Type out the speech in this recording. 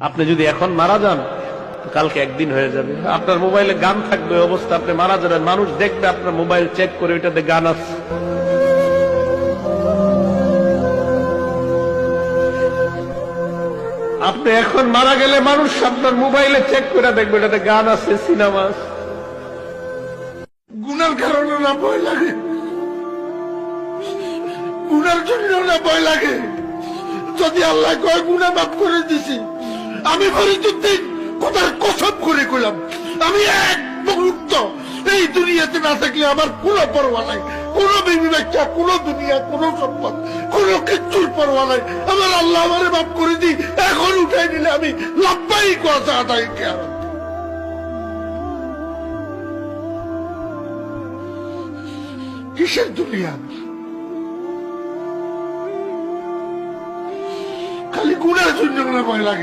আপনি যদি এখন মারা যান কালকে একদিন হয়ে যাবে, আপনার মোবাইলে গান থাকবে, অবস্থা আপনি মারা যাবেন, মানুষ দেখবে আপনার মোবাইল চেক করে ওইটাতে গান আছে। আপনি এখন মারা গেলে মানুষ আপনার মোবাইলে চেক করে দেখবে এটাতে গান আছে, সিনেমা আছে। গুনার কারণে না ভয় লাগে, গুনার জন্য না ভয় লাগে। যদি আল্লাহ কয় গুনাহ মাফ করে দিছি, আমি ফরিদুদ্দিন কথার কসম করে কইলাম, আমি এক মুহূর্ত এই দুনিয়াতে না থাকলে আমার কোনো পরোয়া নাই, কোনো বিবি বাচ্চা, কোনো দুনিয়া, কোনো সম্পদ, কোনো কিচ্ছুর পরোয়া নাই। আমার আল্লাহ আমারে মাফ করে দি, এখন উঠাই নিলে আমি লাভবাই কথা আদায় কেন। কিসের দুনিয়া? খালি গুনার জন্য ভয় লাগে।